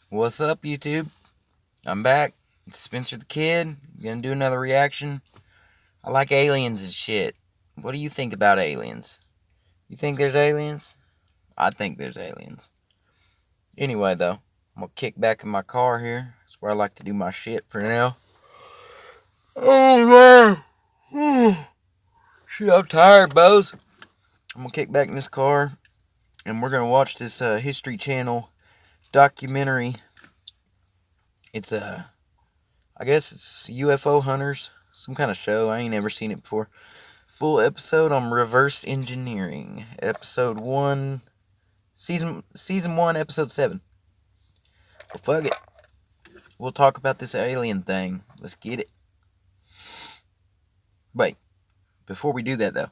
What's up, YouTube? I'm back. It's Spencer the Kid. Gonna do another reaction. I like aliens and shit. What do you think about aliens? You think there's aliens? I think there's aliens. Anyway, though, I'm gonna kick back in my car here. That's where I like to do my shit for now. Oh, man. Shit, I'm tired, Boz. I'm gonna kick back in this car, and we're gonna watch this History Channel documentary. It's I guess it's UFO hunters, some kind of show. I ain't never seen it before. Full episode on reverse engineering, episode 1, season 1, episode 7. Well, fuck it. We'll talk about this alien thing. Let's get it. Wait, before we do that though,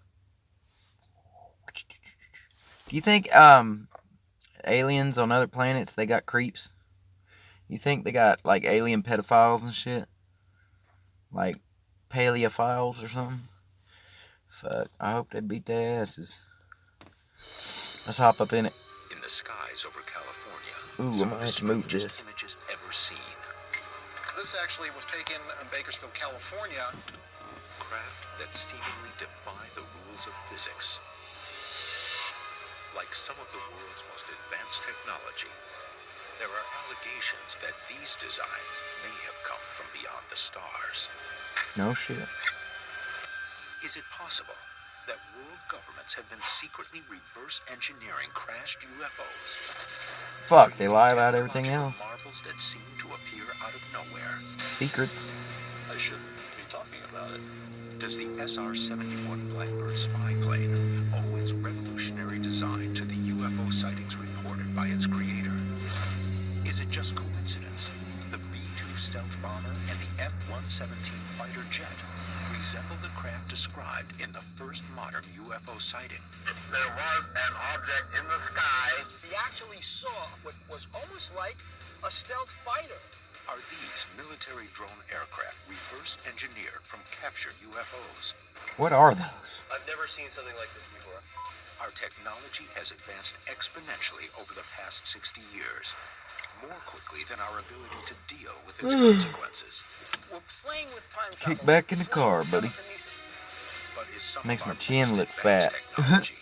do you think aliens on other planets, they got creeps? You think they got like alien pedophiles and shit? Like paleophiles or something? Fuck, I hope they beat their asses. Let's hop up in it. In the skies over California, Ooh, some I of might the have to move strangest this. images ever seen. This actually was taken in Bakersfield, California. Craft that seemingly defy the rules of physics. Like some of the world's most advanced technology, there are allegations that these designs may have come from beyond the stars. No shit. Is it possible that world governments have been secretly reverse engineering crashed UFOs? Fuck, they lie about everything else. Marvels that seem to appear out of nowhere. Secrets. I shouldn't be talking about it. Does the SR-71 Blackbird spy plane owe its revolutionary design to the UFO sightings reported by its creator? Is it just coincidence? The B-2 stealth bomber and the F-117 fighter jet resemble the craft described in the first modern UFO sighting. There was an object in the sky. He actually saw what was almost like a stealth fighter. Are these military drone aircraft reverse engineered from captured UFOs? What are those? I've never seen something like this before. Our technology has advanced exponentially over the past 60 years, more quickly than our ability to deal with its consequences. We're playing with time travel. Kick back in the car, buddy. But is some Makes of my our chin most look advanced fat. technology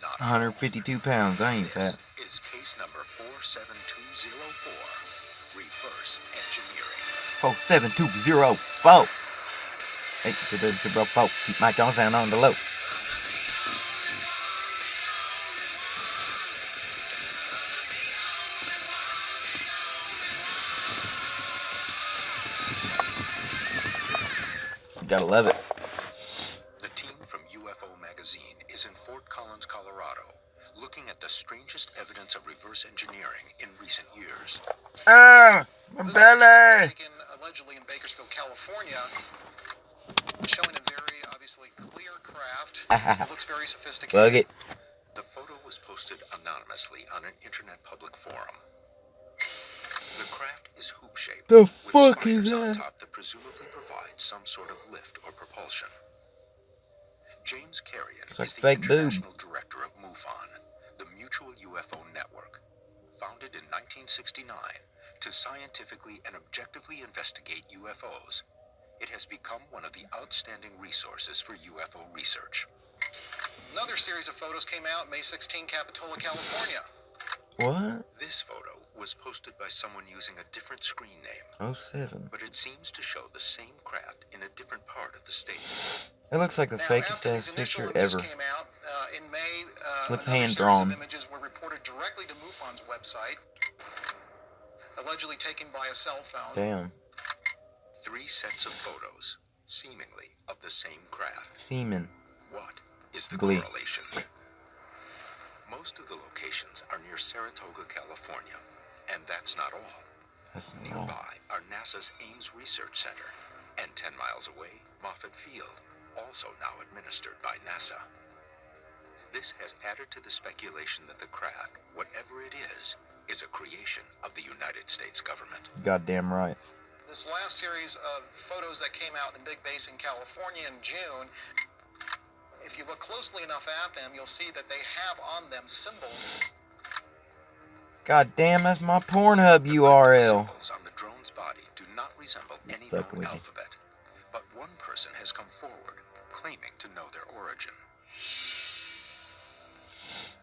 not 152 pounds, I ain't This fat. is case number 47204, reverse engineering. 47204. 87004. Keep my tone sound on the low. You gotta love it. The team from UFO Magazine is in Fort Collins, Colorado, looking at the strangest evidence of reverse engineering in recent years. Ah, my This belly. was taken allegedly in Bakersfield, California, showing a very obviously clear craft. It looks very sophisticated. Bug it. The photo was posted anonymously on an internet public forum. The craft is hoop-shaped, The with fuck is spires on that? top that presumably provide some sort of lift or propulsion. James Carrion It's like is the fake boob. international director of MUFON, the Mutual UFO Network, founded in 1969 to scientifically and objectively investigate UFOs. It has become one of the outstanding resources for UFO research. Another series of photos came out May 16, Capitola, California. What? This photo was posted by someone using a different screen name, 07. but it seems to show the same craft in a different part of the state. It looks like the Now, fakest after ass these initial picture images ever. came out in May, Looks another hand-drawn. series of images were reported directly to MUFON's website, allegedly taken by a cell phone. Damn. 3 sets of photos, seemingly of the same craft. Semen. What is the Glee. correlation? Most of the locations are near Saratoga, California, and that's not all. That's no. Nearby are NASA's Ames Research Center, and 10 miles away, Moffett Field, also now administered by NASA. This has added to the speculation that the craft, whatever it is a creation of the United States government. Goddamn right. This last series of photos that came out in Big Basin, California in June, if you look closely enough at them, you'll see that they have on them symbols God damn, that's my Pornhub URL. Symbols on the drone's body do not resemble any Fucking known with you. alphabet, but one person has come forward claiming to know their origin.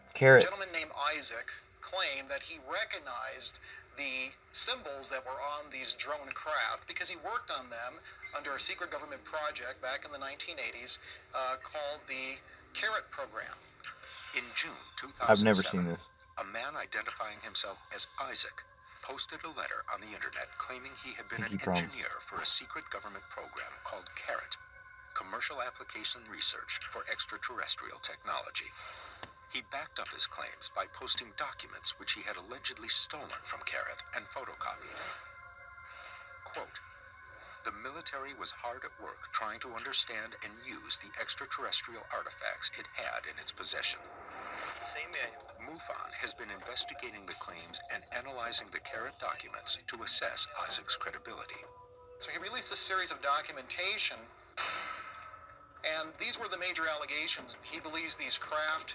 A Carrot. gentleman named Isaac claimed that he recognized the symbols that were on these drone craft because he worked on them under a secret government project back in the 1980s called the Carrot Program. In June 2007, I've never seen this. a man identifying himself as Isaac posted a letter on the internet claiming he had been an Pinky promise. engineer for a secret government program called CARROT, Commercial Application Research for Extraterrestrial Technology. He backed up his claims by posting documents which he had allegedly stolen from CARROT and photocopied. Quote, "The military was hard at work trying to understand and use the extraterrestrial artifacts it had in its possession. Same manual. MUFON has been investigating the claims and analyzing the CARROT documents to assess Isaac's credibility." So he released a series of documentation, and these were the major allegations. He believes these craft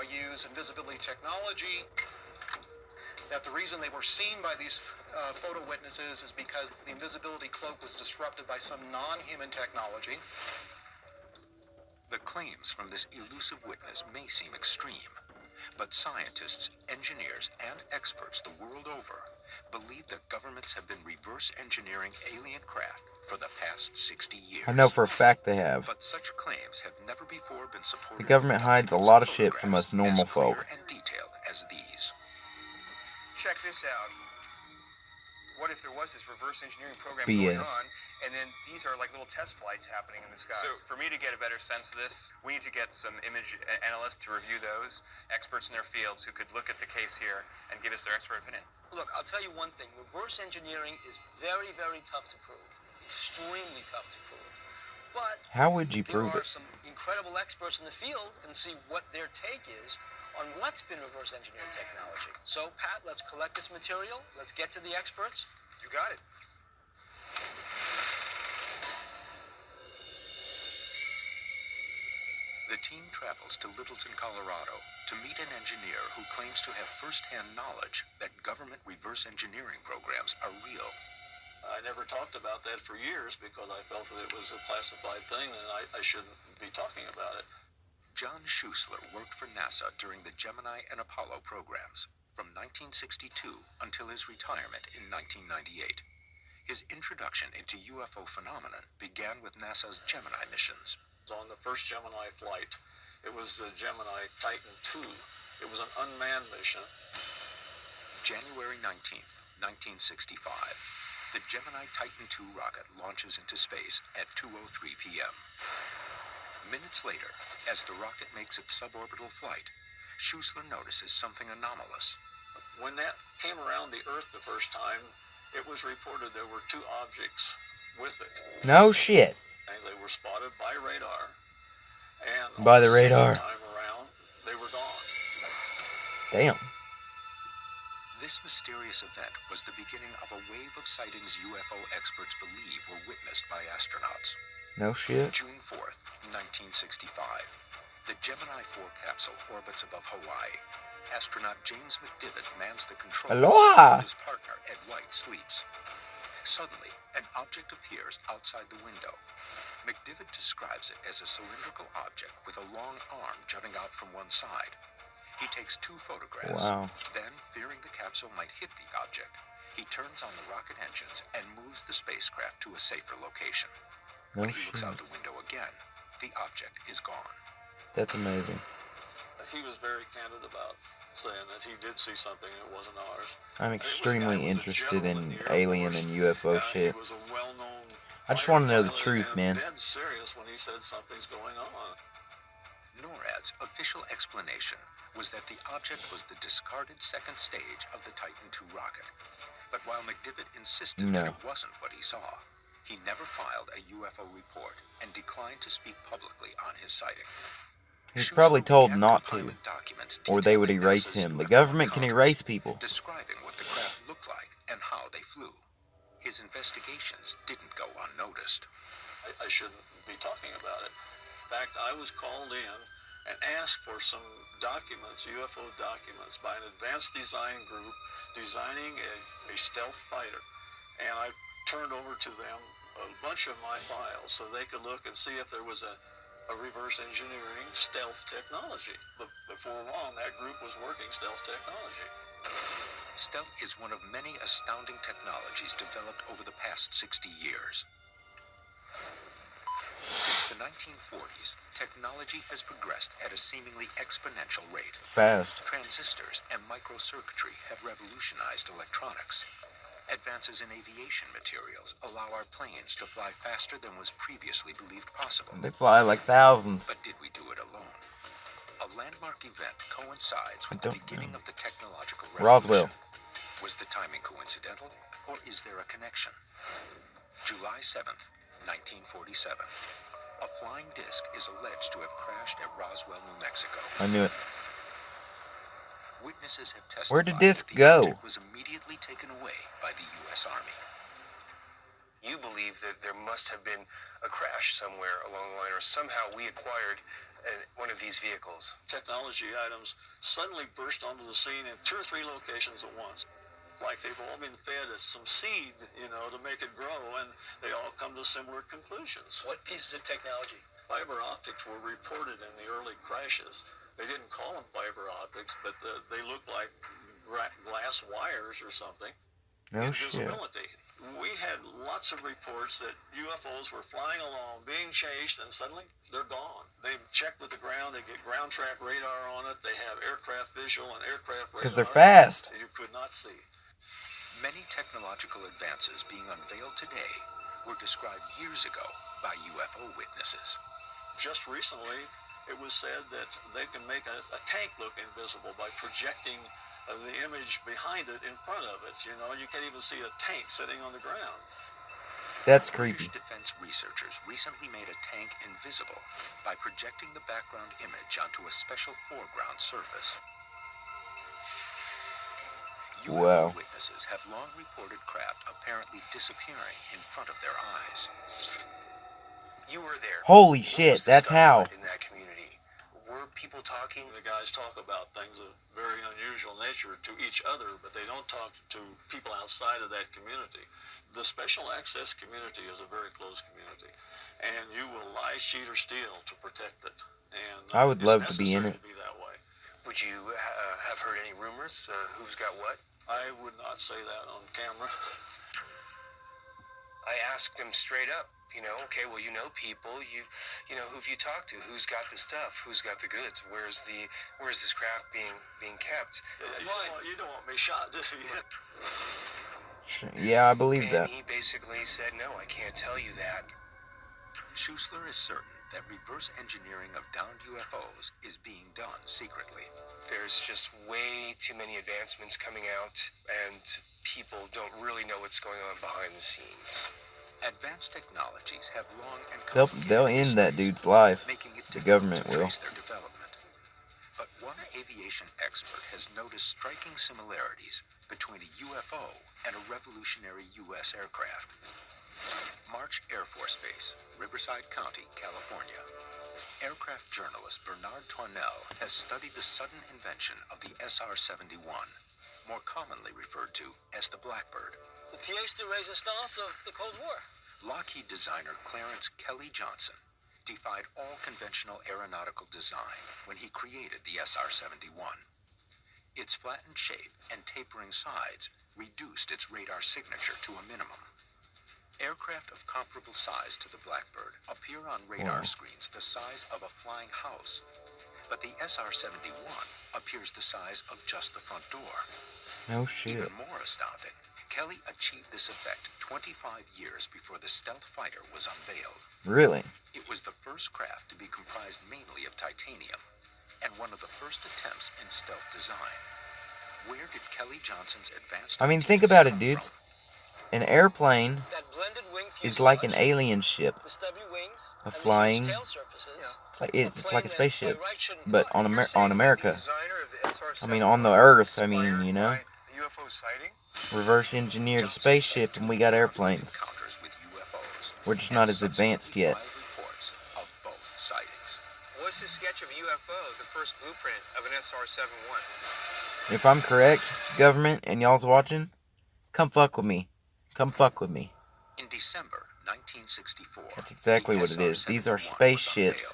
use invisibility technology, that the reason they were seen by these photo witnesses is because the invisibility cloak was disrupted by some non-human technology. The claims from this elusive witness may seem extreme, but scientists, engineers, and experts the world over believe that governments have been reverse engineering alien craft for the past 60 years. I know for a fact they have. But such claims have never before been supported. The government with hides a documents lot and of shit from us photographs normal as clear folk. and detailed as these. Check this out. What if there was this reverse engineering program BS. going on, and then these are like little test flights happening in the skies? So for me to get a better sense of this, we need to get some image analysts to review those, experts in their fields who could look at the case here and give us their expert opinion. Look, I'll tell you one thing. Reverse engineering is very, very tough to prove. Extremely tough to prove. But How would you there prove are it? some incredible experts in the field and see what their take is on what's been reverse engineered technology. So, Pat, let's collect this material. Let's get to the experts. You got it. The team travels to Littleton, Colorado to meet an engineer who claims to have first-hand knowledge that government reverse engineering programs are real. I never talked about that for years because I felt that it was a classified thing and I shouldn't be talking about it. John Schuessler worked for NASA during the Gemini and Apollo programs from 1962 until his retirement in 1998. His introduction into UFO phenomenon began with NASA's Gemini missions. On the first Gemini flight, it was the Gemini Titan II. It was an unmanned mission. January 19th, 1965. The Gemini Titan II rocket launches into space at 2:03 p.m. Minutes later, as the rocket makes its suborbital flight, Schuessler notices something anomalous. When that came around the Earth the first time, it was reported there were two objects with it. No shit. They were spotted by radar, and By on the radar. second time around, they were gone. Damn. This mysterious event was the beginning of a wave of sightings UFO experts believe were witnessed by astronauts. No shit. June 4th, 1965. The Gemini 4 capsule orbits above Hawaii. Astronaut James McDivitt mans the controls Aloha! while his partner Ed White sleeps. Suddenly, an object appears outside the window. McDivitt describes it as a cylindrical object with a long arm jutting out from one side. He takes 2 photographs. Wow. Then, fearing the capsule might hit the object, he turns on the rocket engines and moves the spacecraft to a safer location. No When he looks shit. out the window again, the object is gone. That's amazing. He was very candid about saying that he did see something and it wasn't ours. I'm It was a guy extremely who was a interested general in the Air alien Force. and UFO shit. He was a well-known I just fighter want to know the pilot truth, and man. dead serious when he said something's going on. NORAD's official explanation was that the object was the discarded second stage of the Titan II rocket. But while McDivitt insisted that No. it wasn't what he saw, he never filed a UFO report and declined to speak publicly on his sighting. He's probably told began not to, compiling documents or they would detailing erase NASA's him. The UFO government can encounters, erase people. describing what the craft looked like and how they flew. His investigations didn't go unnoticed. I shouldn't be talking about it. In fact, I was called in and asked for some documents, UFO documents, by an advanced design group designing a stealth fighter. And I turned over to them a bunch of my files so they could look and see if there was a reverse engineering stealth technology. But before long, that group was working stealth technology. Stealth is one of many astounding technologies developed over the past 60 years. Since the 1940s, technology has progressed at a seemingly exponential rate. Fast. Transistors and microcircuitry have revolutionized electronics. Advances in aviation materials allow our planes to fly faster than was previously believed possible. They fly like thousands. But did we do it alone? A landmark event coincides with the beginning of the technological revolution. Roswell. Was the timing coincidental, or is there a connection? July 7th, 1947. A flying disc is alleged to have crashed at Roswell, New Mexico. I knew it. Witnesses have testified Where did this that the go? object was immediately taken away by the U.S. Army. You believe that there must have been a crash somewhere along the line, or somehow we acquired one of these vehicles. Technology items suddenly burst onto the scene in 2 or 3 locations at once. Like they've all been fed some seed, to make it grow, and they all come to similar conclusions. What pieces of technology? Fiber optics were reported in the early crashes. They didn't call them fiber optics, but they looked like glass wires or something. No shit. Invisibility. We had lots of reports that UFOs were flying along, being chased, and suddenly they're gone. They check with the ground, they get ground track radar on it, they have aircraft visual and aircraft radar. Because they're fast. You could not see. Many technological advances being unveiled today were described years ago by UFO witnesses. Just recently, it was said that they can make a tank look invisible by projecting the image behind it in front of it. You can't even see a tank sitting on the ground. That's creepy. British defense researchers recently made a tank invisible by projecting the background image onto a special foreground surface. Wow. UFO witnesses have long reported craft apparently disappearing in front of their eyes. You were there. Holy What shit, was that's how. discovered in that community? Were people talking? The guys talk about things of very unusual nature to each other, but they don't talk to people outside of that community. The special access community is a very closed community, and you will lie, cheat, or steal to protect it. And I would love to be in necessary it. to be that way. Would you have heard any rumors? Who's got what? I would not say that on camera. I asked him straight up. Okay, well, people. You know, who've you talked to? Who's got the stuff? Who's got the goods? Where's this craft being kept? You don't want me shot, do you? Yeah, I believe And that. he basically said, no, I can't tell you that. Schuessler is certain that reverse engineering of downed UFOs is being done secretly. There's just way too many advancements coming out, and people don't really know what's going on behind the scenes. Advanced technologies have long and They'll end that dude's life. making it The difficult government to will. trace their development. But one aviation expert has noticed striking similarities between a UFO and a revolutionary U.S. aircraft. March Air Force Base, Riverside County, California. Aircraft journalist Bernard Tornell has studied the sudden invention of the SR-71, more commonly referred to as the Blackbird. The pièce de résistance of the Cold War. Lockheed designer Clarence Kelly Johnson defied all conventional aeronautical design when he created the SR-71. Its flattened shape and tapering sides reduced its radar signature to a minimum. Aircraft of comparable size to the Blackbird appear on radar screens the size of a flying house, but the SR-71 appears the size of just the front door. No shit. Even more astounding, Kelly achieved this effect 25 years before the stealth fighter was unveiled. Really? It was the first craft to be comprised mainly of titanium, and one of the first attempts in stealth design. Where did Kelly Johnson's advanced think ideas about it, come dudes. from? An airplane That blended wing is like an fuselage, alien ship. the stubby wings, A and the flying- huge tail surfaces. It's like a spaceship, By right shouldn't but fly. on America. Designer of the SR-71 I mean, on the Earth, was inspired know? by a UFO sighting? Reverse engineered a spaceship, and we got airplanes. Encounters with UFOs, We're just not and as advanced yet. subsequently filed reports of both sightings. What's his sketch of a UFO? first blueprint of an SR-71. If I'm correct, government, and y'all's watching, come fuck with me. Come fuck with me. In December 1964, That's exactly the what it is. These are SR-71 was spaceships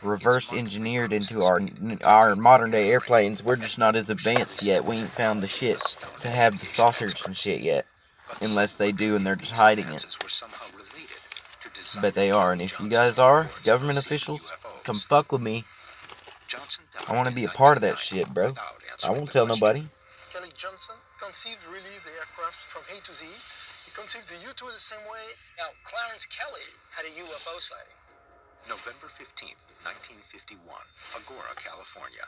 unveiled. reverse Its Mach 3 engineered cruising into speed, our titanium modern day airframe, airplanes. We're just not as and advanced yet. We ain't found the shit astounded to have the aviation saucers and experts. shit yet. But Unless some they wondered do and they're if just these hiding it. advances were somehow related to But they designer are, Kelly and if you Johnson's guys are, reports of government seeing officials, UFOs. come fuck with me. Johnson died I want to in be a part of that 1990 shit, bro. without I answering won't the tell question. nobody. Kelly Johnson conceived really the aircraft from A to Z. He conceived the U-2 the same way. Now, Clarence Kelly had a UFO sighting. November 15th, 1951, Agoura, California.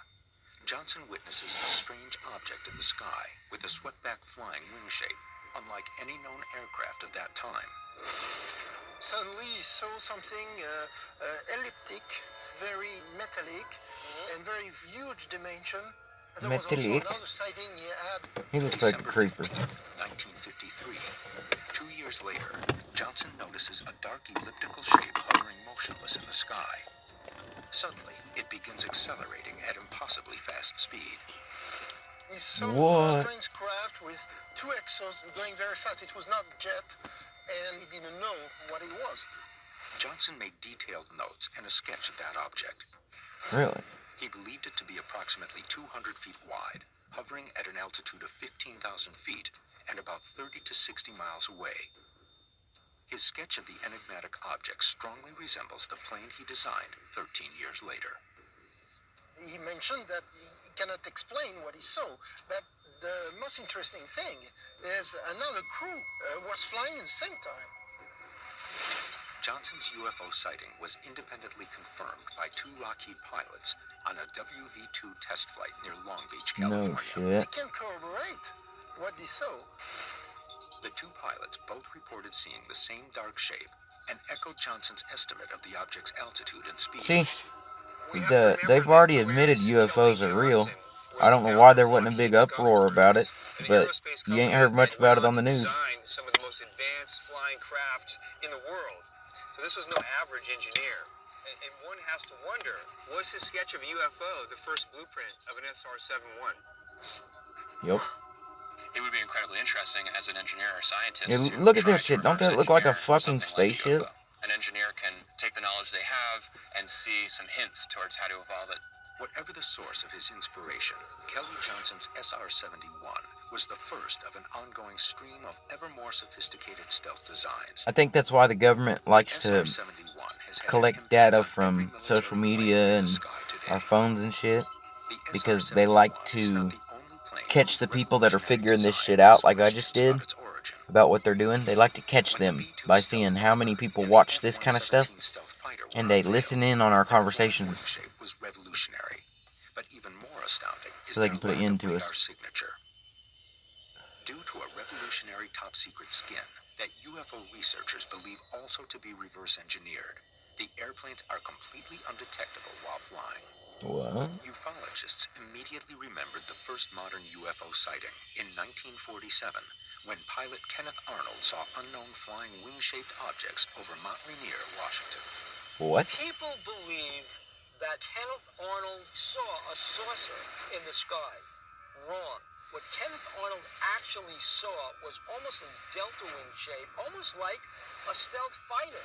Johnson witnesses a strange object in the sky with a swept-back flying wing shape, unlike any known aircraft of that time. Suddenly he saw something elliptic, very metallic, and very huge dimension. There was also Metallic. another sighting he had. He looks like a December creeper. 15th, 1953. 2 years later, Johnson notices a dark elliptical shape hovering motionless in the sky. Suddenly, it begins accelerating at impossibly fast speed. He saw What? a strange craft with two exhausts going very fast. It was not jet, and he didn't know what it was. Johnson made detailed notes and a sketch of that object. Really? He believed it to be approximately 200 feet wide, hovering at an altitude of 15,000 feet and about 30 to 60 miles away. His sketch of the enigmatic object strongly resembles the plane he designed 13 years later. He mentioned that he cannot explain what he saw, but the most interesting thing is another crew was flying at the same time. Johnson's UFO sighting was independently confirmed by 2 Lockheed pilots on a WV-2 test flight near Long Beach, No California. shit. They can corroborate what they saw. The 2 pilots both reported seeing the same dark shape and echoed Johnson's estimate of the object's altitude and speed. See, We have to remember they've that already admitted Clarence UFOs Kelly are real. Johnson was I don't the know why founder there of wasn't a big Lockheed Skunk uproar about it, Works, an but aerospace you ain't company heard much that about went it on the to news. design some of the most advanced flying craft in the world. So this was no average engineer. And one has to wonder, was his sketch of a UFO the first blueprint of an SR-71? Yup. It would be incredibly interesting as an engineer or scientist Yeah, to look at try this to shit. Don't reverse that look like a engineer fucking something like a spaceship? UFO. An engineer can take the knowledge they have and see some hints towards how to evolve it. Whatever the source of his inspiration, Kelly Johnson's SR-71 was the first of an ongoing stream of ever more sophisticated stealth designs. I think that's why the government likes The to SR-71 has had an collect impact data on every from military social plane in media the and sky today. our phones and shit, The because they like SR-71 is to not the only plane catch whose the people that are revolutionary figuring this design shit out, has like I just questions did, about its origin. about what they're doing. They like to catch When the them B-2 by stealth seeing how many bomber people and watch the this kind of stuff, F-117 stealth fighter were and they unveiled, listen in on our their flying wing conversations, shape was revolutionary. But even more astounding is so they their can put an lack end of to radar us. signature. Due to a revolutionary top-secret skin that UFO researchers believe also to be reverse engineered, the airplanes are completely undetectable while flying. What? Ufologists immediately remembered the first modern UFO sighting in 1947, when pilot Kenneth Arnold saw unknown flying wing-shaped objects over Mount Rainier, Washington. What? People believe that Kenneth Arnold saw a saucer in the sky. Wrong. What Kenneth Arnold actually saw was almost a delta wing shape, almost like a stealth fighter.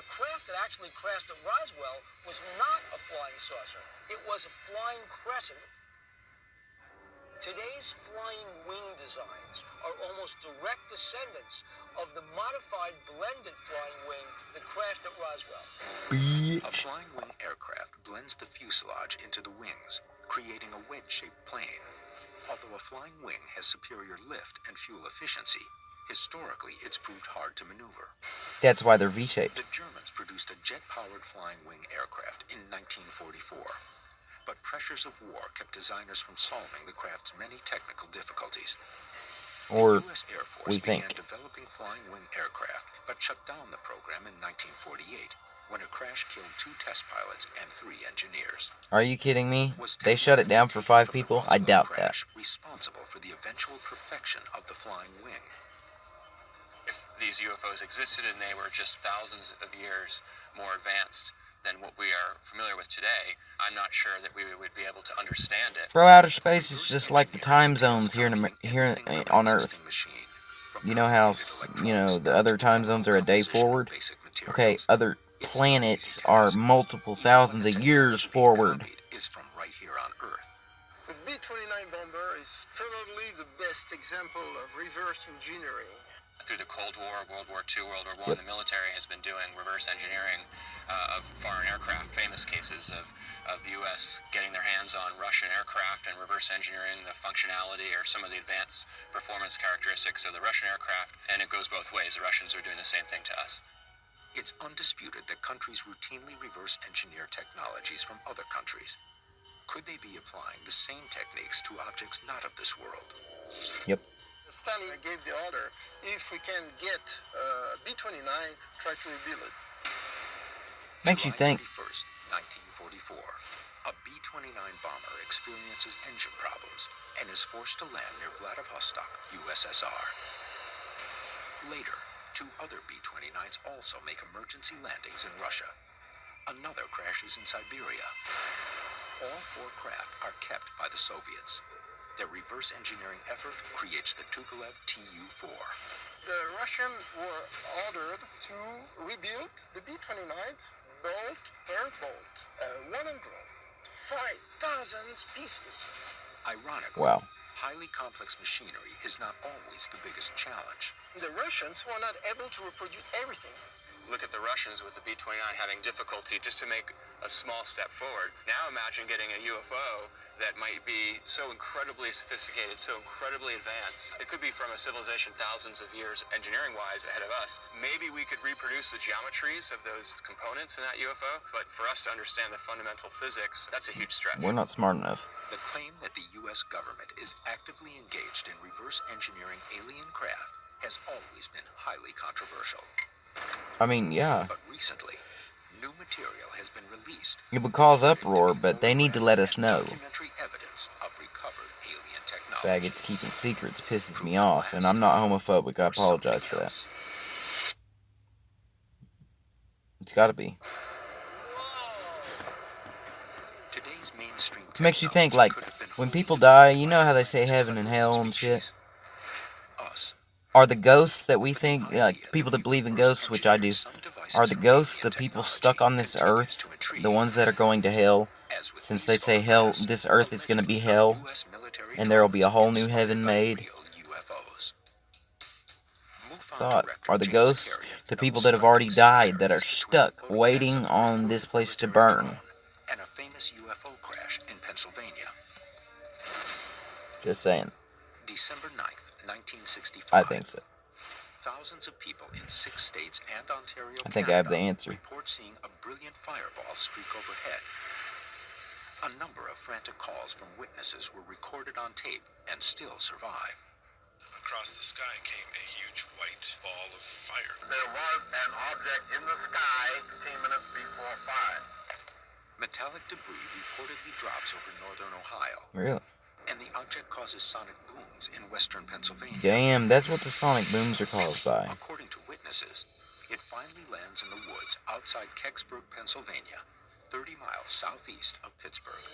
The craft that actually crashed at Roswell was not a flying saucer. It was a flying crescent. Today's flying wing designs are almost direct descendants of the modified blended flying wing that crashed at Roswell. A flying wing aircraft blends the fuselage into the wings, creating a wedge-shaped plane. Although a flying wing has superior lift and fuel efficiency, historically it's proved hard to maneuver. That's why they're V-shaped. The Germans produced a jet-powered flying wing aircraft in 1944. But pressures of war kept designers from solving the craft's many technical difficulties. Or the U.S. Air Force we began think. developing flying wing aircraft, but shut down the program in 1948, when a crash killed 2 test pilots and 3 engineers. Are you kidding me? Was They shut it down for 5 technology taken from the people? I Roswell doubt that. crash responsible for the eventual perfection of the flying wing? If these UFOs existed and they were just thousands of years more advanced, than what we are familiar with today, I'm not sure that we would be able to understand it. Bro, outer space is just like the time zones here on Earth. You know how, the other time zones are a day forward? Okay, other planets are multiple thousands of years forward. Is from right here on Earth. The B-29 bomber is probably the best example of reverse engineering. Through the Cold War, World War II, World War I, the military has been doing reverse engineering of foreign aircraft. Famous cases of the U.S. getting their hands on Russian aircraft and reverse engineering the functionality or some of the advanced performance characteristics of the Russian aircraft. And it goes both ways. The Russians are doing the same thing to us. It's undisputed that countries routinely reverse engineer technologies from other countries. Could they be applying the same techniques to objects not of this world? Yep. Stanley gave the order, if we can get B-29, try to rebuild it. Makes you think. July 31st, 1944. A B-29 bomber experiences engine problems and is forced to land near Vladivostok, USSR. Later, 2 other B-29s also make emergency landings in Russia. Another crashes in Siberia. All 4 craft are kept by the Soviets. Their reverse engineering effort creates the Tupolev Tu-4. The Russians were ordered to rebuild the B-29 bolt per bolt, 105,000 pieces. Ironically, Wow. highly complex machinery is not always the biggest challenge. The Russians were not able to reproduce everything. Look at the Russians with the B-29 having difficulty just to make a small step forward. Now imagine getting a UFO that might be so incredibly sophisticated, so incredibly advanced. It could be from a civilization thousands of years engineering-wise ahead of us. Maybe we could reproduce the geometries of those components in that UFO, but for us to understand the fundamental physics, that's a huge stretch. We're not smart enough. The claim that the U.S. government is actively engaged in reverse engineering alien craft has always been highly controversial. I mean, yeah. But recently, new material has been released. It would cause uproar, but they need to let us know. Documentary evidence of recovered alien technology. Faggots keeping secrets pisses me off, and I'm not homophobic. I apologize for that. It's gotta be. Today's mainstream It makes you think, like, when people die, you know how they say heaven and hell and shit? Us. Are the ghosts that we think, like, people that believe in ghosts, which I do, are the ghosts the people stuck on this earth, the ones that are going to hell? Since they say hell, this earth is going to be hell, and there will be a whole new heaven made. Thought, are the ghosts the people that have already died, that are stuck, waiting on this place to burn? And a famous UFO crash in Pennsylvania. Just saying. December 9th, 1965. I think so. Thousands of people in 6 states and Ontario, I think Canada, I have the answer. report seeing a brilliant fireball streak overhead. A number of frantic calls from witnesses were recorded on tape and still survive. Across the sky came a huge white ball of fire. There was an object in the sky 15 minutes before 5. Metallic debris reportedly drops over northern Ohio. Really? And the object causes sonic booms in western Pennsylvania. Damn, that's what the sonic booms are caused by. According to witnesses, it finally lands in the woods outside Kecksburg, Pennsylvania, 30 miles southeast of Pittsburgh.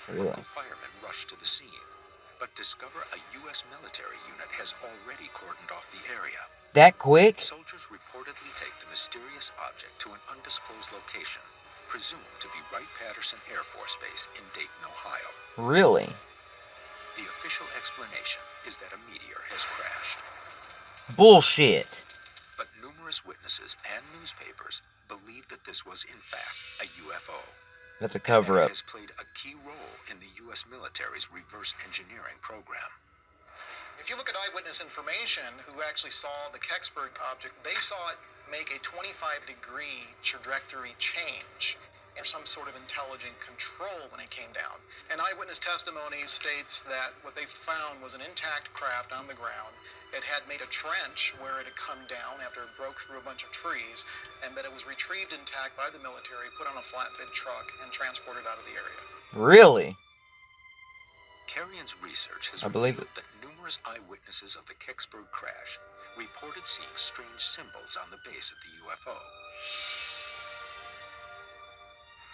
Really? Local firemen rush to the scene, but discover a U.S. military unit has already cordoned off the area. That quick? Soldiers reportedly take the mysterious object to an undisclosed location, presumed to be Wright-Patterson Air Force Base in Dayton, Ohio. Really? The official explanation is that a meteor has crashed. Bullshit. But numerous witnesses and newspapers believe that this was in fact a UFO. That's a cover-up. It has played a key role in the U.S. military's reverse engineering program. If you look at eyewitness information who actually saw the Kecksburg object, they saw it make a 25-degree trajectory change and some sort of intelligent control when it came down. And eyewitness testimony states that what they found was an intact craft on the ground. It had made a trench where it had come down after it broke through a bunch of trees, and that it was retrieved intact by the military, put on a flatbed truck, and transported out of the area. Really? Carrion's research has revealed that numerous eyewitnesses of the Kecksburg crash reported seeing strange symbols on the base of the UFO.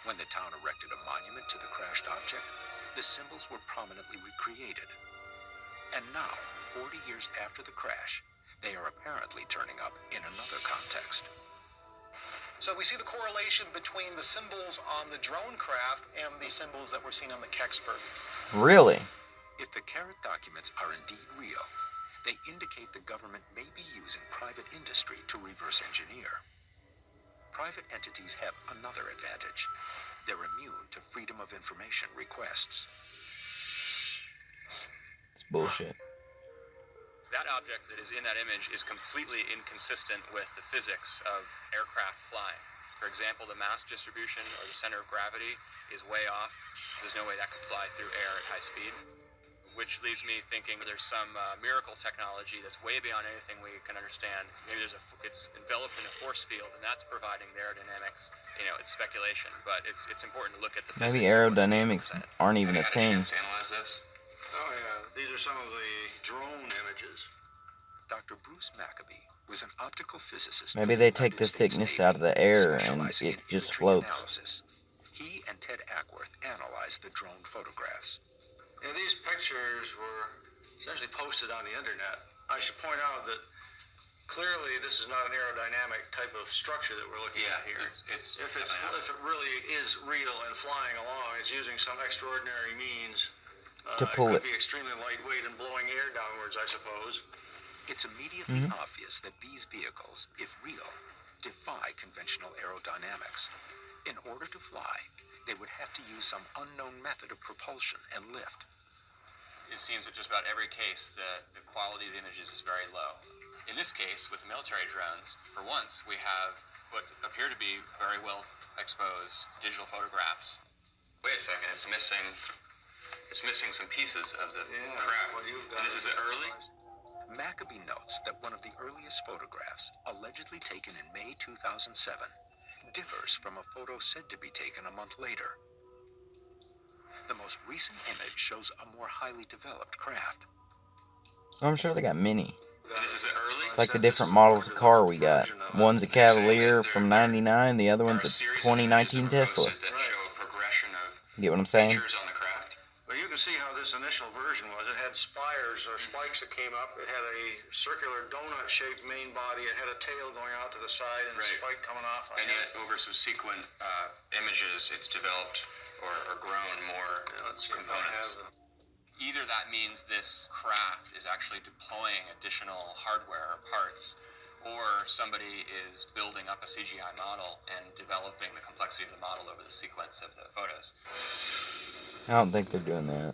When the town erected a monument to the crashed object, the symbols were prominently recreated. And now, 40 years after the crash, they are apparently turning up in another context. So we see the correlation between the symbols on the drone craft and the symbols that were seen on the Kecksburg. Really? If the Carrot documents are indeed real, they indicate the government may be using private industry to reverse engineer. Private entities have another advantage. They're immune to freedom of information requests. It's bullshit. That object that is in that image is completely inconsistent with the physics of aircraft flying. For example, the mass distribution or the center of gravity is way off. There's no way that could fly through air at high speed, which leaves me thinking there's some miracle technology that's way beyond anything we can understand. Maybe it's enveloped in a force field, and that's providing the aerodynamics. You know, it's speculation, but it's important to look at the physics. Maybe aerodynamics aren't even a thing. Have you had a chance to analyze this? Oh yeah, these are some of the drone images. Dr. Bruce Maccabee was an optical physicist. Maybe they take the thickness out of the air and it just floats. Analysis. He and Ted Ackworth analyzed the drone photographs. Yeah, these pictures were essentially posted on the internet. I should point out that clearly this is not an aerodynamic type of structure that we're looking at here. If it really is real and flying along, it's using some extraordinary means. To pull it could be extremely lightweight and blowing air downwards, I suppose. It's immediately obvious that these vehicles, if real, defy conventional aerodynamics. In order to fly, they would have to use some unknown method of propulsion and lift. It seems that just about every case, the quality of the images is very low. In this case, with the military drones, for once, we have what appear to be very well exposed digital photographs. Wait a second, it's missing some pieces of the craft. And this is early? Maccabee notes that one of the earliest photographs, allegedly taken in May 2007, differs from a photo said to be taken a month later. The most recent image shows a more highly developed craft. I'm sure they got many. And this is early? It's like the different models of car we got. One's a Cavalier from '99, the other one's a 2019 Tesla. That show a progression of Get what I'm saying? features on the craft. Well, you can see how this initial version was. It had spires or spikes that came up. It had a circular donut-shaped main body. It had a tail going out to the side and a spike coming off. And yet, over subsequent images, it's developed or grown more components. Either that means this craft is actually deploying additional hardware or parts, or somebody is building up a CGI model and developing the complexity of the model over the sequence of the photos. I don't think they're doing that.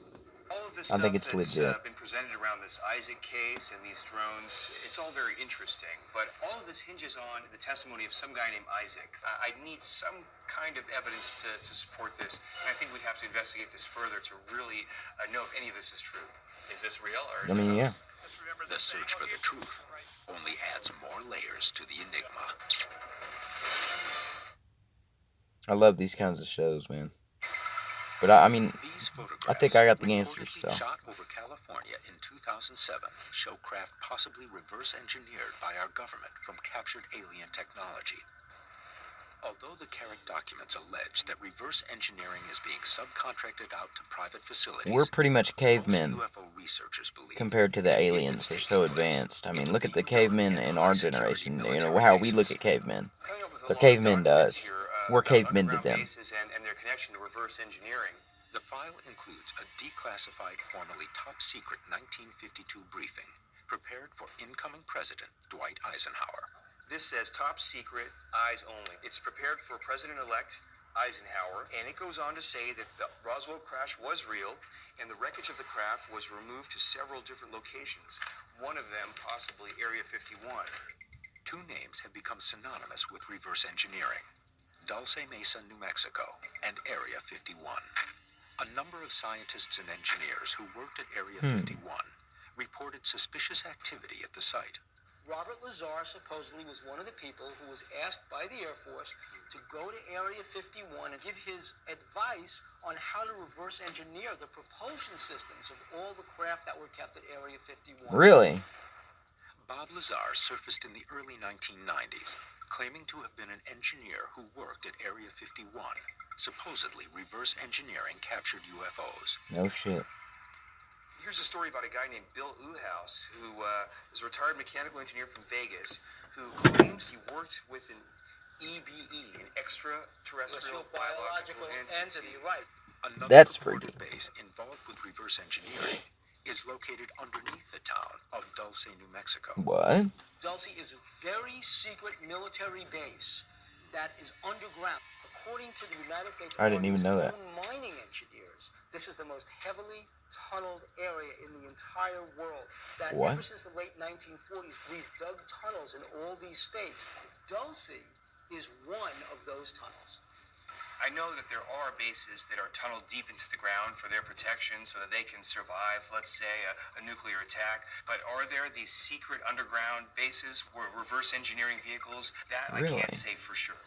All of this I stuff think it's that's legit. been presented around this Isaac case and these drones, it's all very interesting. But all of this hinges on the testimony of some guy named Isaac. I need some kind of evidence to support this, and I think we'd have to investigate this further to really know if any of this is true. Is this real, or I mean, yeah. The search for the truth only adds more layers to the enigma. I love these kinds of shows, man. But I mean, These I think I got the photographs, answers, reportedly so. shot over California in 2007, show craft possibly reverse engineered by our government from captured alien technology. Although the Carrot documents allege that reverse engineering is being subcontracted out to private facilities, We're pretty much cavemen most UFO researchers believe compared to the aliens. They're so advanced. I mean, look at the cavemen in our generation. You know, how we look at cavemen. They're cavemen to us. We're cavemen to them. And their connection to reverse engineering. the file includes a declassified, formerly top-secret 1952 briefing prepared for incoming President Dwight Eisenhower. This says top secret, eyes only. It's prepared for President-elect Eisenhower, and it goes on to say that the Roswell crash was real, and the wreckage of the craft was removed to several different locations, one of them possibly Area 51. Two names have become synonymous with reverse engineering: Dulce Mesa, New Mexico, and Area 51. A number of scientists and engineers who worked at Area 51 reported suspicious activity at the site. Robert Lazar supposedly was one of the people who was asked by the Air Force to go to Area 51 and give his advice on how to reverse engineer the propulsion systems of all the craft that were kept at Area 51. Really? Bob Bob Lazar surfaced in the early 1990s, claiming to have been an engineer who worked at Area 51, supposedly reverse engineering captured UFOs. No shit. Here's a story about a guy named Bill Uhouse, who is a retired mechanical engineer from Vegas, who claims he worked with an EBE, an extraterrestrial biological entity. Right. Another That's reported freaky. base involved with reverse engineering is located underneath the town of Dulce, New Mexico. What? Dulce is a very secret military base that is underground. According to the United States I didn't even Army's know that. own mining engineers, this is the most heavily tunneled area in the entire world. That What? ever since the late 1940s, we've dug tunnels in all these states. Dulce is one of those tunnels. I know that there are bases that are tunneled deep into the ground for their protection so that they can survive, let's say, a nuclear attack. But are there these secret underground bases where reverse engineering vehicles? That Really? I can't say for sure.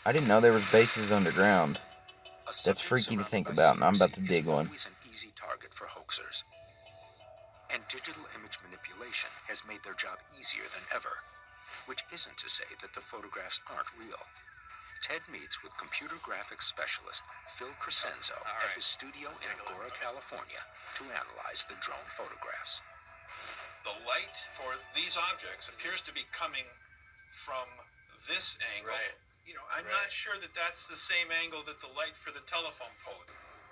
I didn't know there was bases underground. A That's subject freaky to surrounded think by about, and I'm about to secrecy dig is one. always an easy target for hoaxers. And digital image manipulation has made their job easier than ever, which isn't to say that the photographs aren't real. Ted meets with computer graphics specialist Phil Crescenzo at his studio in Agora, California, to analyze the drone photographs. The light for these objects appears to be coming from this angle. Right. You know, I'm not sure that that's the same angle that the light for the telephone pole.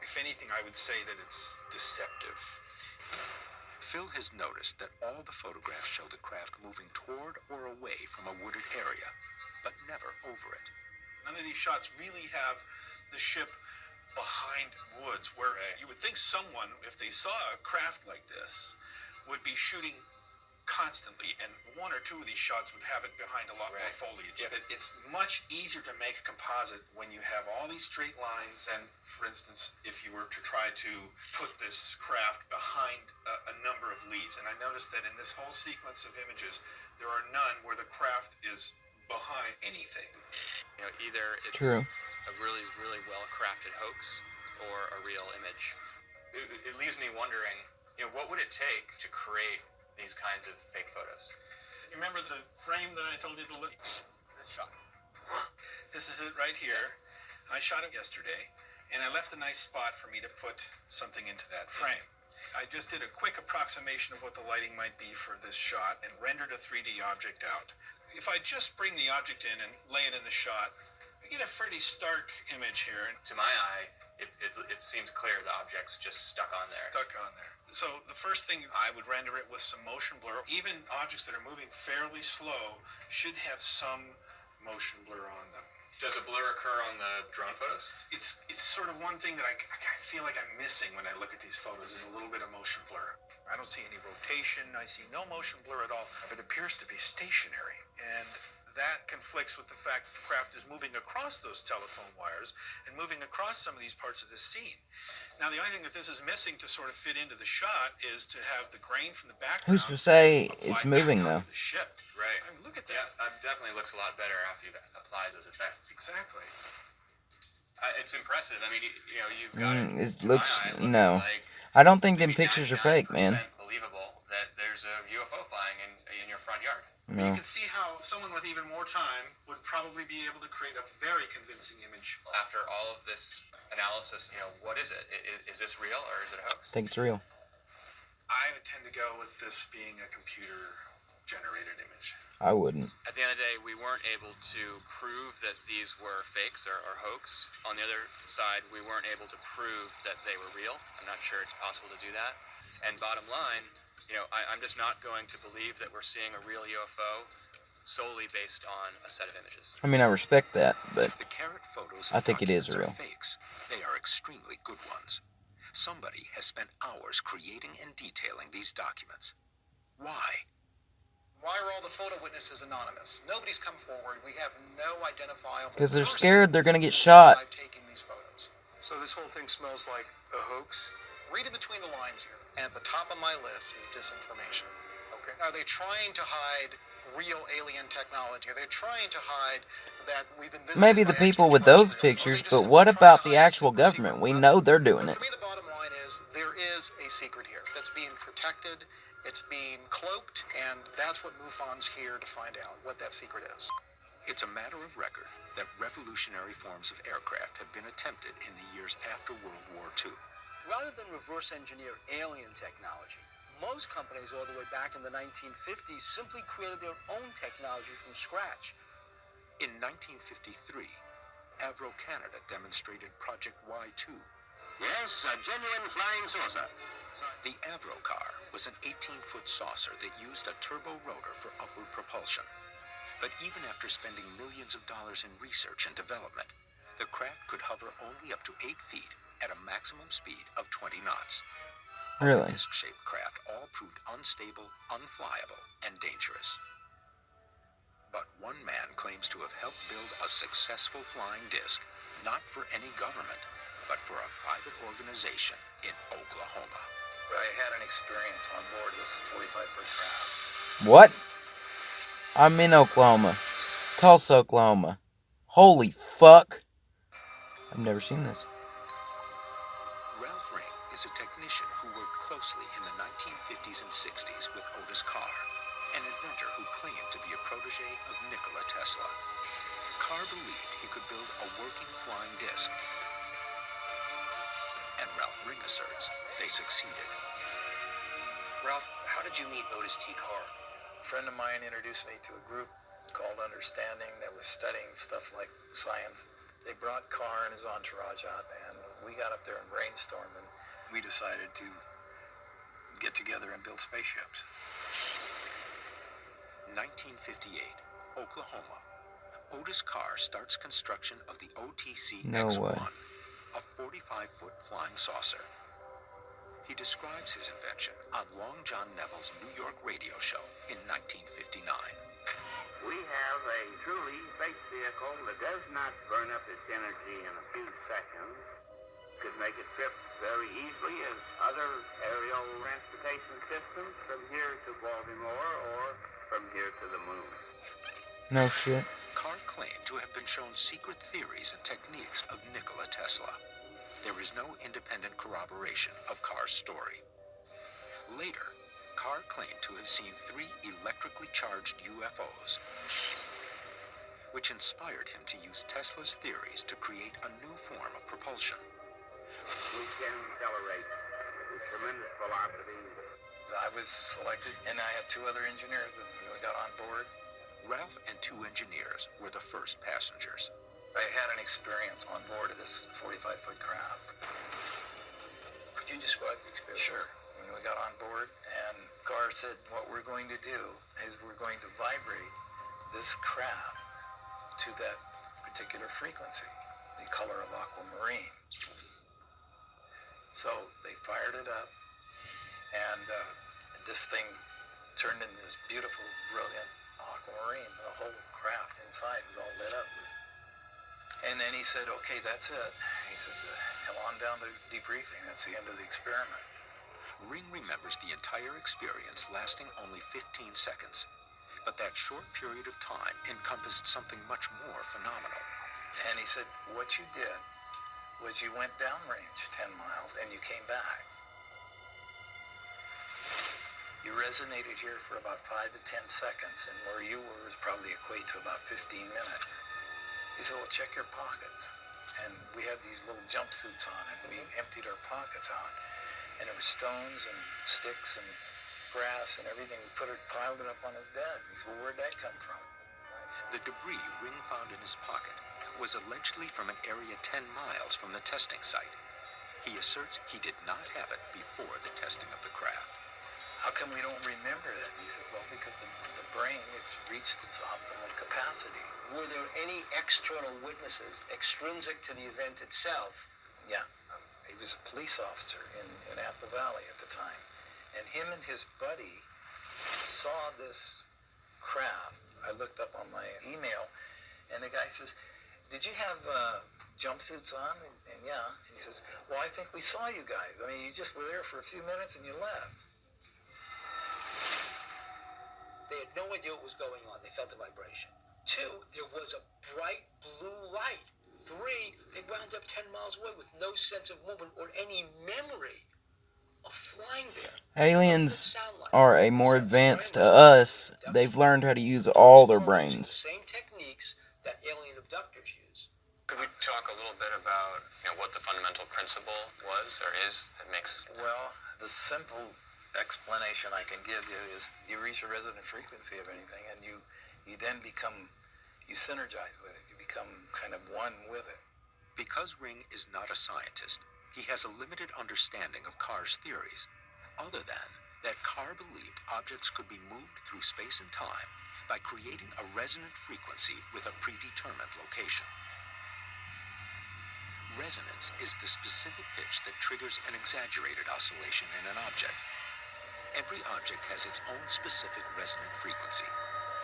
If anything, I would say that it's deceptive. Phil has noticed that all the photographs show the craft moving toward or away from a wooded area, but never over it. None of these shots really have the ship behind woods, where you would think someone, if they saw a craft like this, would be shooting constantly, and one or two of these shots would have it behind a lot more foliage. Yeah. That it's much easier to make a composite when you have all these straight lines, and for instance, if you were to try to put this craft behind a number of leaves. And I noticed that in this whole sequence of images, there are none where the craft is behind anything. You know, either it's True. a really, really well-crafted hoax or a real image. It leaves me wondering, you know, what would it take to create these kinds of fake photos? You remember the frame that I told you to look? This shot. This is it right here. I shot it yesterday, and I left a nice spot for me to put something into that frame. I just did a quick approximation of what the lighting might be for this shot and rendered a 3D object out. If I just bring the object in and lay it in the shot, I get a pretty stark image here. To my eye, it seems clear the object's just stuck on there. Stuck on there. So the first thing, I would render it with some motion blur. Even objects that are moving fairly slow should have some motion blur on them. Does a blur occur on the drone photos? It's sort of one thing that I feel like I'm missing when I look at these photos is a little bit of motion blur. I don't see any rotation. I see no motion blur at all. It appears to be stationary, and that conflicts with the fact that the craft is moving across those telephone wires and moving across some of these parts of the scene. Now, the only thing that this is missing to sort of fit into the shot is to have the grain from the background. Who's to say applied it's moving, back though? onto the ship. Right. I mean, look at Yeah, that. it definitely looks a lot better after you've applied those effects. Exactly. It's impressive. I mean, you know, you've got It to my looks eye, looking no. like I don't think them maybe pictures are fake, man. 99% believable that there's a UFO flying in your front yard. You No. can see how someone with even more time would probably be able to create a very convincing image. After all of this analysis, you know, what is it? Is this real or is it a hoax? I think it's real. I would tend to go with this being a computer-generated image. I wouldn't. At the end of the day, we weren't able to prove that these were fakes or hoaxed. On the other side, we weren't able to prove that they were real. I'm not sure it's possible to do that. And bottom line, you know, I'm just not going to believe that we're seeing a real UFO solely based on a set of images. I mean, I respect that, but If the carrot photos I and think it is documents real. are fakes, they are extremely good ones. Somebody has spent hours creating and detailing these documents. Why? Why are all the photo witnesses anonymous? Nobody's come forward. We have no identifiable because they're person scared they're gonna get since shot. I've taken these photos. So this whole thing smells like a hoax? Read it between the lines here. And at the top of my list is disinformation. Okay. Are they trying to hide real alien technology? Are they trying to hide that we've been visited Maybe by the people with those extraterrestrials? Or are they pictures, just but simply what trying about to the hide actual secrecy government? from We us? know they're doing But it. for me, the bottom line is there is a secret here that's being protected It's being cloaked, and that's what MUFON's here to find out, what that secret is. It's a matter of record that revolutionary forms of aircraft have been attempted in the years after World War II. Rather than reverse engineer alien technology, most companies all the way back in the 1950s simply created their own technology from scratch. In 1953, Avro Canada demonstrated Project Y2. Yes, a genuine flying saucer. The Avro car was an 18-foot saucer that used a turbo rotor for upward propulsion. But even after spending millions of dollars in research and development, the craft could hover only up to 8 feet at a maximum speed of 20 knots. Really? Other disc-shaped craft all proved unstable, unflyable, and dangerous. But one man claims to have helped build a successful flying disc, not for any government, but for a private organization in Oklahoma. I had an experience on board this 45-foot craft. What? I'm in Oklahoma. Tulsa, Oklahoma. Holy fuck. I've never seen this. Ralph Ring is a technician who worked closely in the 1950s and 60s with Otis Carr, an inventor who claimed to be a protege of Nikola Tesla. Carr believed he could build a working flying disc, and Ralph Ring asserts they succeeded. Ralph, how did you meet Otis T. Carr? A friend of mine introduced me to a group called Understanding that was studying stuff like science. They brought Carr and his entourage out, and we got up there and brainstormed, and we decided to get together and build spaceships. 1958, Oklahoma. Otis Carr starts construction of the OTC No X-1, way. a 45-foot flying saucer. He describes his invention on Long John Neville's New York radio show in 1959. We have a truly space vehicle that does not burn up its energy in a few seconds. Could make a trip very easily as other aerial transportation systems from here to Baltimore or from here to the moon. No shit. Carr claimed to have been shown secret theories and techniques of Nikola Tesla. There is no independent corroboration of Carr's story. Later, Carr claimed to have seen 3 electrically charged UFOs, which inspired him to use Tesla's theories to create a new form of propulsion. We can accelerate with tremendous velocity. I was selected, and I had 2 other engineers that we got on board. Ralph and 2 engineers were the first passengers. I had an experience on board of this 45-foot craft. Could you describe the experience? Sure. When we got on board, and Carr said, what we're going to do is we're going to vibrate this craft to that particular frequency, the color of aquamarine. So they fired it up, and this thing turned into this beautiful, brilliant aquamarine. The whole craft inside was all lit up with. And then he said, okay, that's it. He says, come on down to debriefing. That's the end of the experiment. Ring remembers the entire experience lasting only 15 seconds, but that short period of time encompassed something much more phenomenal. And he said, what you did was you went downrange 10 miles and you came back. You resonated here for about 5 to 10 seconds, and where you were was probably equate to about 15 minutes. He said, well, check your pockets. And we had these little jumpsuits on, and we emptied our pockets out. And there were stones and sticks and grass and everything. We piled it up on his bed. He said, well, where'd that come from? The debris Ring found in his pocket was allegedly from an area 10 miles from the testing site. He asserts he did not have it before the testing of the craft. How come we don't remember it? He said, well, because the brain, it's reached its optimal capacity. Were there any external witnesses extrinsic to the event itself? Yeah. He was a police officer in Apple Valley at the time. And him and his buddy saw this craft. I looked up on my email, and the guy says, did you have jumpsuits on? And yeah. And he says, well, I think we saw you guys. I mean, you just were there for a few minutes and you left. They had no idea what was going on. They felt a vibration. 2, there was a bright blue light. 3, they wound up 10 miles away with no sense of movement or any memory flying there. Aliens are a more advanced to us. They've learned how to use all their brains. Same techniques that alien abductors use. Could we talk a little bit about what the fundamental principle was or is that makes? Well, the simple explanation I can give you is you reach a resonant frequency of anything and you then you synergize with it. You become kind of one with it. Because Ring is not a scientist, he has a limited understanding of Carr's theories, other than that Carr believed objects could be moved through space and time by creating a resonant frequency with a predetermined location. Resonance is the specific pitch that triggers an exaggerated oscillation in an object. Every object has its own specific resonant frequency.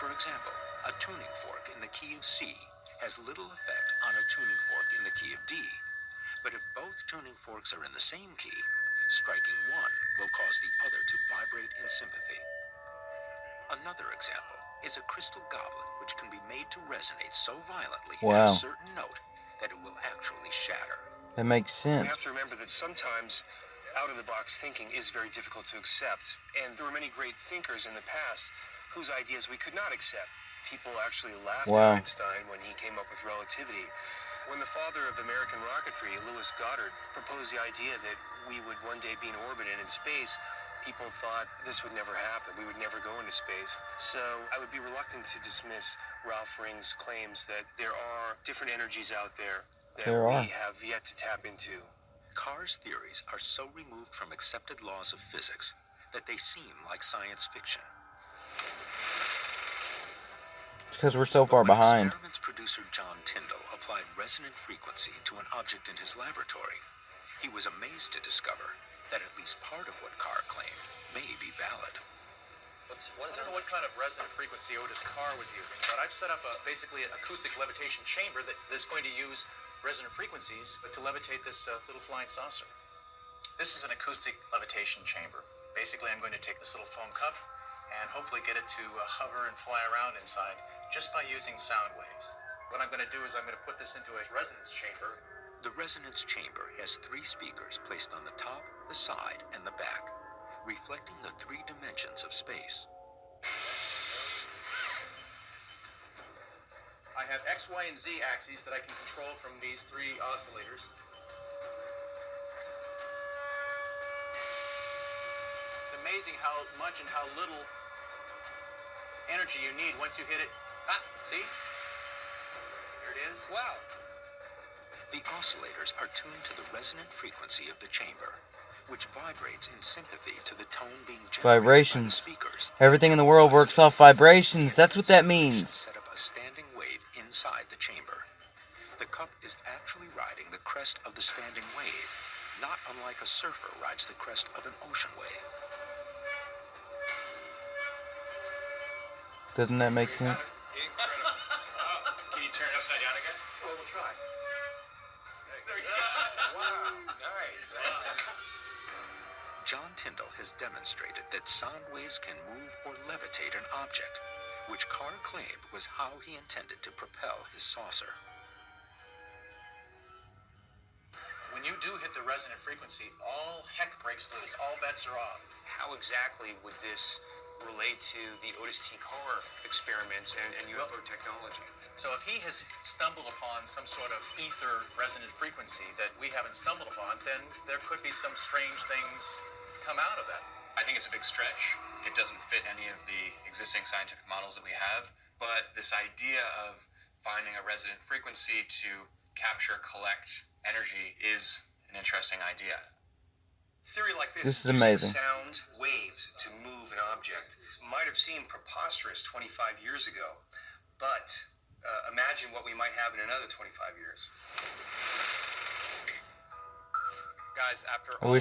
For example, a tuning fork in the key of C has little effect on a tuning fork in the key of D. But if both tuning forks are in the same key, striking one will cause the other to vibrate in sympathy. Another example is a crystal goblet which can be made to resonate so violently at a certain note that it will actually shatter. That makes sense. We have to remember that sometimes out-of-the-box thinking is very difficult to accept, and there were many great thinkers in the past whose ideas we could not accept. People actually laughed at Einstein when he came up with relativity. When the father of American rocketry, Louis Goddard, proposed the idea that we would one day be in orbit and in space, people thought this would never happen. We would never go into space. So I would be reluctant to dismiss Ralph Ring's claims that there are different energies out there that we have yet to tap into. Carr's theories are so removed from accepted laws of physics that they seem like science fiction. It's because we're so far behind. Experiments producer John Tyndall applied resonant frequency to an object in his laboratory, he was amazed to discover that at least part of what Carr claimed may be valid. I don't know what kind of resonant frequency Otis Carr was using, but I've set up basically an acoustic levitation chamber that is going to use resonant frequencies to levitate this little flying saucer. This is an acoustic levitation chamber. Basically, I'm going to take this little foam cup and hopefully get it to hover and fly around inside just by using sound waves. What I'm going to do is I'm going to put this into a resonance chamber. The resonance chamber has 3 speakers placed on the top, the side, and the back, reflecting the 3 dimensions of space. I have X, Y, and Z axes that I can control from these 3 oscillators. It's amazing how much and how little energy you need once you hit it. Ah, see? There it is. Wow. The oscillators are tuned to the resonant frequency of the chamber, which vibrates in sympathy to the tone being generated by the speakers. Everything in the world works off vibrations. That's what that means. Set up a standing wave inside the chamber. The cup is actually riding the crest of the standing wave, not unlike a surfer rides the crest of an ocean wave. Doesn't that make sense? Incredible. Can you turn it upside down again? Well, we'll try. There you go. Wow, nice. John Tyndall has demonstrated that sound waves can move or levitate an object, which Carr claimed was how he intended to propel his saucer. When you do hit the resonant frequency, all heck breaks loose. All bets are off. How exactly would this relate to the Otis T. Carr experiments and UFO technology? So if he has stumbled upon some sort of ether resonant frequency that we haven't stumbled upon, then there could be some strange things come out of that. I think it's a big stretch. It doesn't fit any of the existing scientific models that we have, but this idea of finding a resonant frequency to capture, collect energy is an interesting idea. Theory like this is amazing. Sound waves to move an object might have seemed preposterous 25 years ago, but imagine what we might have in another 25 years. Guys, after I wish